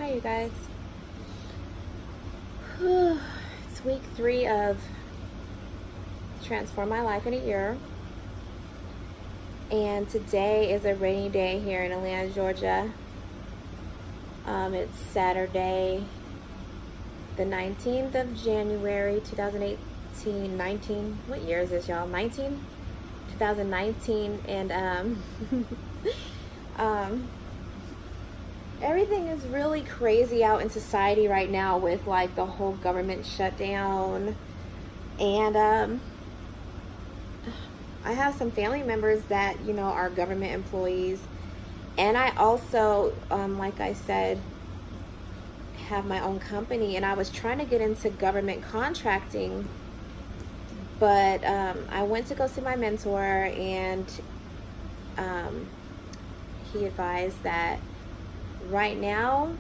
Hi, you guys. It's week 3 of Transform My Life in a Year. And today is a rainy day here in Atlanta, Georgia. It's Saturday, the 19th of January, 2018. 19. What year is this, y'all? 19? 2019. And everything is really crazy out in society right now with like the whole government shutdown. And I have some family members that, are government employees. And I also, like I said, have my own company. And I was trying to get into government contracting. But I went to go see my mentor, and he advised that right now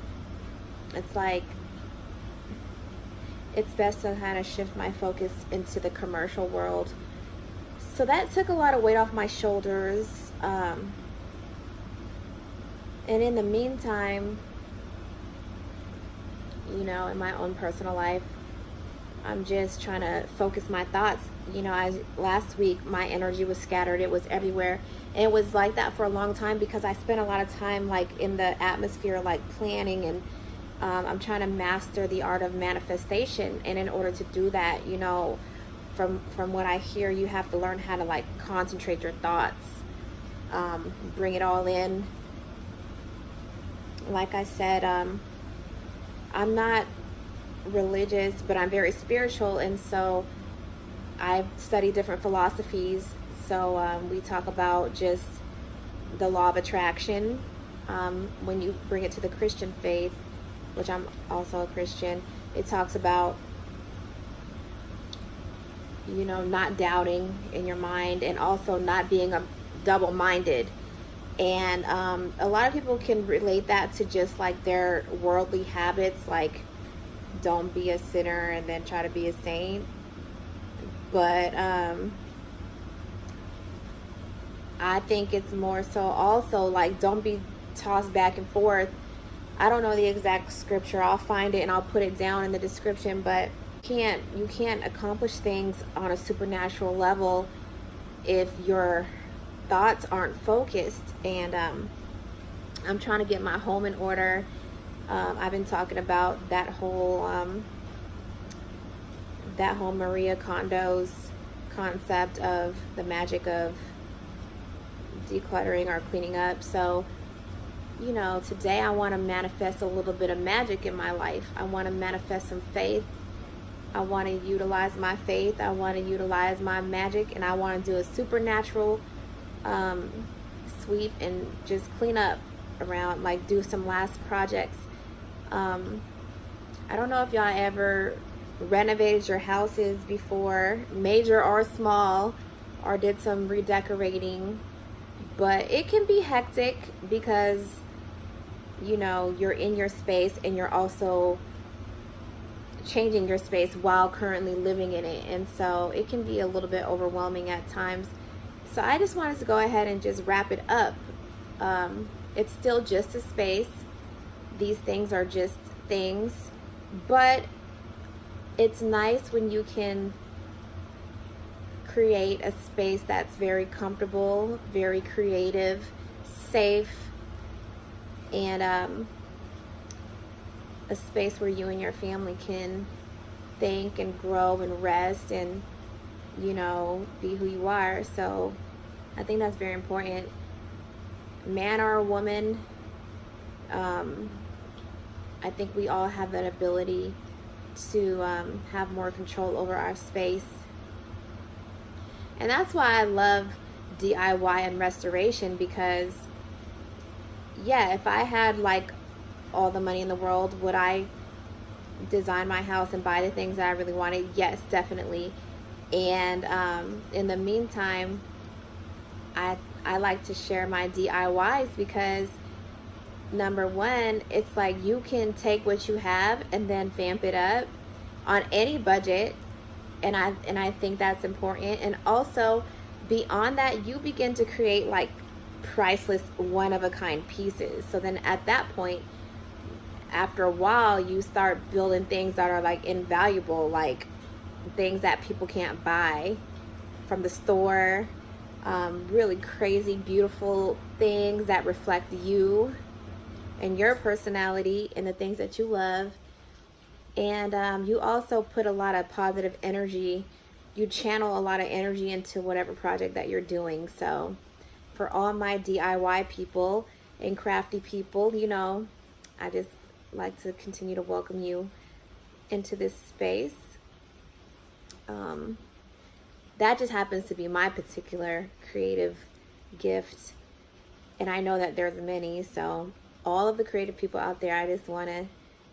it's like it's best to kind of shift my focus into the commercial world. So that took a lot of weight off my shoulders. And in the meantime, in my own personal life, I'm just trying to focus my thoughts. Last week my energy was scattered. It was everywhere. And it was like that for a long time because I spent a lot of time like in the atmosphere, like planning, and I'm trying to master the art of manifestation. And in order to do that, from what I hear, you have to learn how to like concentrate your thoughts, bring it all in. Like I said, I'm not religious, but I'm very spiritual, and so I've studied different philosophies. So we talk about just the law of attraction. When you bring it to the Christian faith, which I'm also a Christian, it talks about not doubting in your mind, and also not being a double-minded. And a lot of people can relate that to just like their worldly habits, like don't be a sinner and then try to be a saint. But I think it's more so also like don't be tossed back and forth. I don't know the exact scripture. I'll find it and I'll put it down in the description. But you can't accomplish things on a supernatural level if your thoughts aren't focused. And I'm trying to get my home in order. I've been talking about that whole Maria Kondo's concept of the magic of decluttering or cleaning up. So today I want to manifest a little bit of magic in my life. I want to manifest some faith. I want to utilize my faith. I want to utilize my magic, and I want to do a supernatural sweep and just clean up around, like do some last projects. I don't know if y'all ever renovated your houses before, major or small, or did some redecorating, but it can be hectic because you're in your space and you're also changing your space while currently living in it, and so it can be a little bit overwhelming at times. So I just wanted to go ahead and just wrap it up. It's still just a space. These things are just things, but it's nice when you can create a space that's very comfortable, very creative, safe, and a space where you and your family can think and grow and rest and be who you are. So I think that's very important. Man or a woman, I think we all have that ability to have more control over our space. And that's why I love DIY and restoration, because if I had like all the money in the world, would I design my house and buy the things that I really wanted? Yes, definitely. And in the meantime, I like to share my DIYs because number one, it's like you can take what you have and then vamp it up on any budget, and I think that's important. And also beyond that, you begin to create like priceless, one of a kind pieces. So then at that point, after a while, you start building things that are like invaluable, like things that people can't buy from the store. Really crazy, beautiful things that reflect you and your personality and the things that you love. And you also put a lot of positive energy. You channel a lot of energy into whatever project that you're doing. So for all my DIY people and crafty people, you know, I just like to continue to welcome you into this space. That just happens to be my particular creative gift. And I know that there's many. So all of the creative people out there, I just want to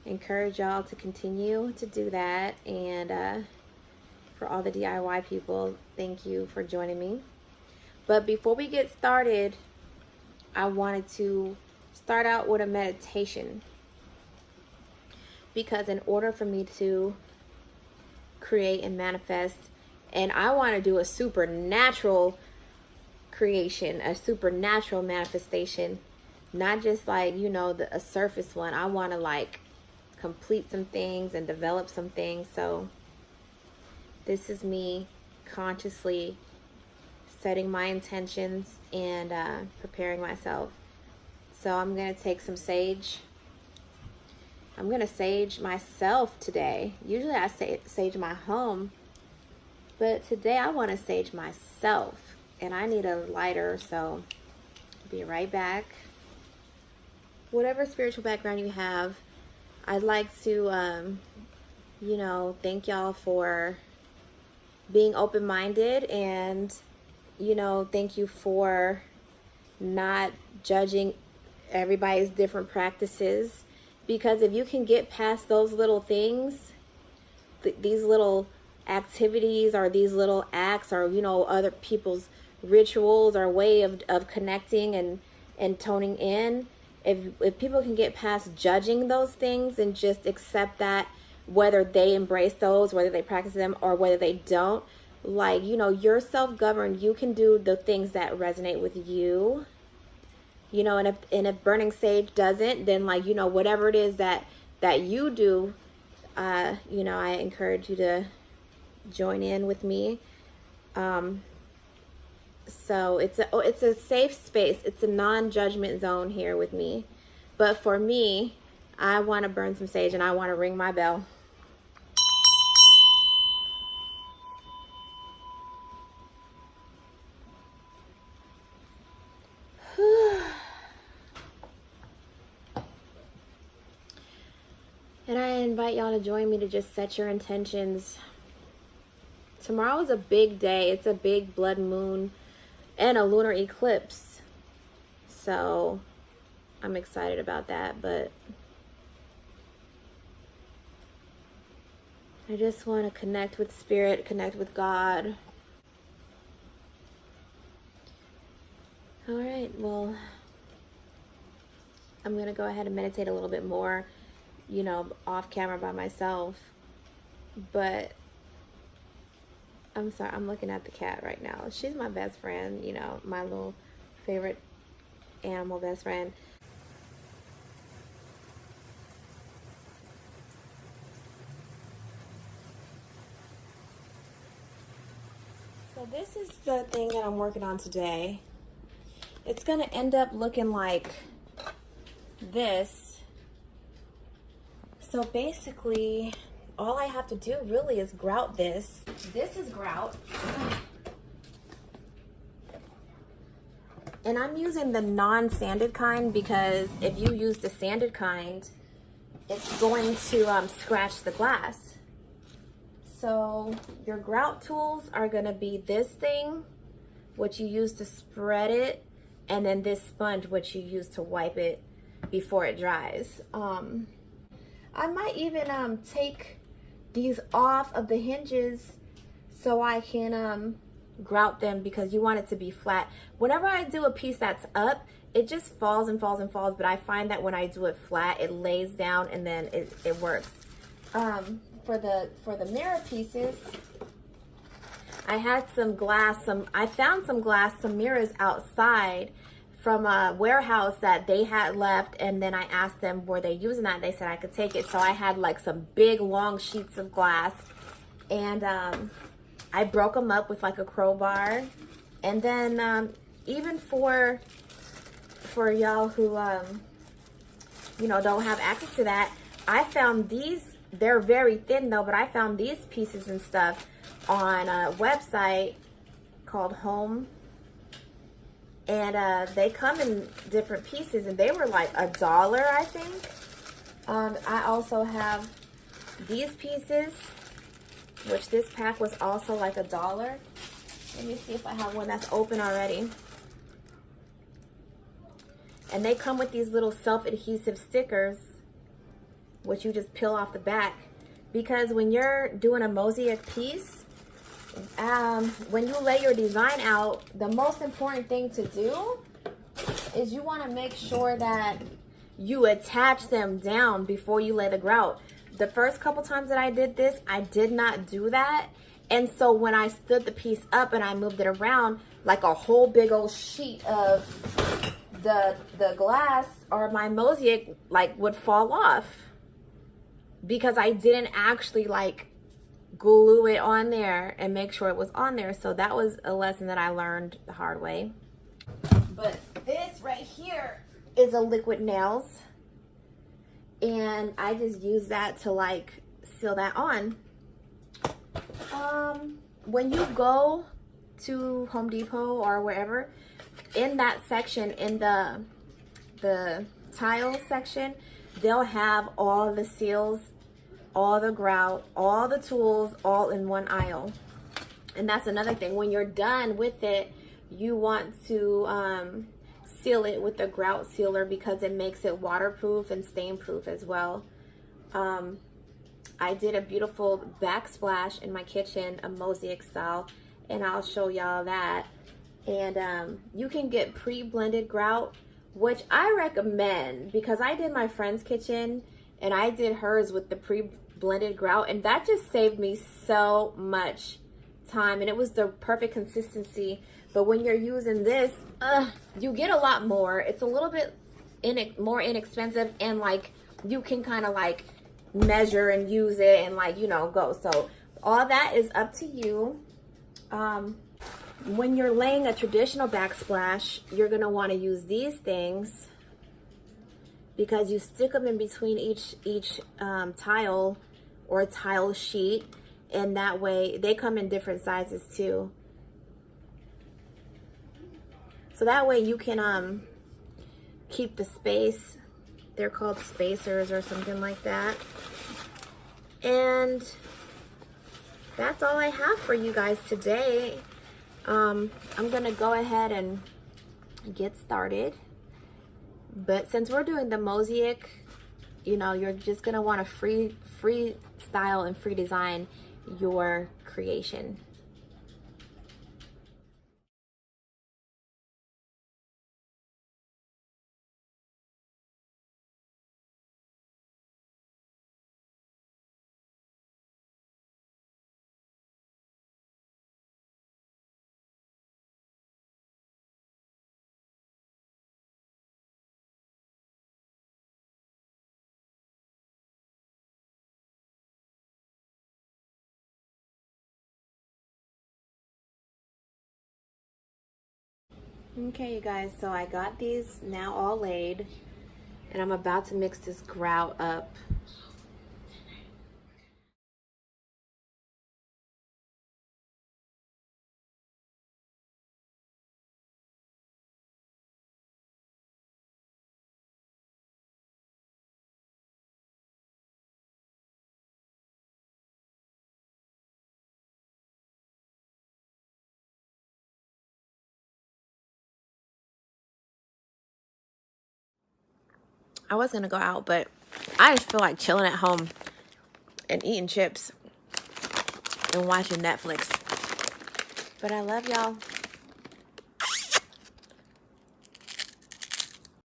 encourage y'all to continue to do that. And for all the DIY people, thank you for joining me. But before we get started, I wanted to start out with a meditation. Because in order for me to create and manifest, and I want to do a supernatural creation, a supernatural manifestation, not just like, you know, a surface one. I want to like complete some things and develop some things. So this is me consciously setting my intentions and preparing myself. So I'm going to take some sage. I'm going to sage myself today. Usually I sage my home, but today I want to sage myself. And I need a lighter, so I'll be right back. Whatever spiritual background you have, I'd like to, you know, thank y'all for being open-minded, and, you know, thank you for not judging everybody's different practices. Because if you can get past those little things, these little activities or these little acts or, you know, other people's rituals or way of connecting and toning in, if people can get past judging those things and just accept that, whether they embrace those, whether they practice them or whether they don't, like, you know, you're self-governed. You can do the things that resonate with you. You know, and if burning sage doesn't, then, like, you know, whatever it is that you do, you know, I encourage you to join in with me. So it's a safe space. It's a non-judgment zone here with me. But for me, I want to burn some sage and I want to ring my bell. And I invite y'all to join me to just set your intentions. Tomorrow is a big day. It's a big blood moon and a lunar eclipse. So I'm excited about that, but I just want to connect with spirit, connect with God. All right, well, I'm going to go ahead and meditate a little bit more, you know, off camera by myself. But I'm sorry, I'm looking at the cat right now. She's my best friend, you know, my little favorite animal best friend. So this is the thing that I'm working on today. It's going to end up looking like this. So basically, all I have to do really is grout this. This is grout. And I'm using the non-sanded kind because if you use the sanded kind, it's going to scratch the glass. So your grout tools are going to be this thing, which you use to spread it, and then this sponge, which you use to wipe it before it dries. I might even take these off of the hinges so I can grout them, because you want it to be flat. Whenever I do a piece that's up, it just falls and falls and falls, but I find that when I do it flat, it lays down and then it works. For the mirror pieces, I had some glass, I found some glass, some mirrors outside from a warehouse that they had left, and then I asked them were they using that. They said I could take it. So I had like some big long sheets of glass, and I broke them up with like a crowbar. And then even for y'all who you know, don't have access to that, I found these. They're very thin though, but I found these pieces and stuff on a website called Home, and they come in different pieces, and they were like $1, I think. I also have these pieces, which this pack was also like $1. Let me see if I have one that's open already. And they come with these little self-adhesive stickers, which you just peel off the back. Because when you're doing a mosaic piece, when you lay your design out, the most important thing to do is you want to make sure that you attach them down before you lay the grout. The first couple times that I did this, I did not do that. And so when I stood the piece up and I moved it around, like a whole big old sheet of the glass or my mosaic like would fall off, because I didn't actually like glue it on there and make sure it was on there. So that was a lesson that I learned the hard way. But this right here is a liquid nails, and I just use that to like seal that on. When you go to Home Depot or wherever, in that section, in the tile section, they'll have all the seals, all the grout, all the tools, all in one aisle. And that's another thing. When you're done with it, you want to seal it with the grout sealer, because it makes it waterproof and stain proof as well. I did a beautiful backsplash in my kitchen, a mosaic style, and I'll show y'all that. And you can get pre-blended grout, which I recommend, because I did my friend's kitchen and I did hers with the pre-blended grout, and that just saved me so much time, and it was the perfect consistency. But when you're using this, you get a lot more. It's a little bit more inexpensive, and like you can kind of like measure and use it and like, you know, go. So all that is up to you. When you're laying a traditional backsplash, you're gonna want to use these things, because you stick them in between each tile or tile sheet, and that way they come in different sizes too. So that way you can keep the space. They're called spacers or something like that. And that's all I have for you guys today. I'm gonna go ahead and get started. But since we're doing the mosaic, you know, you're just gonna want to free style and free design your creation. Okay, you guys, so I got these now all laid, and I'm about to mix this grout up. I was gonna go out, but I just feel like chilling at home and eating chips and watching Netflix. But I love y'all.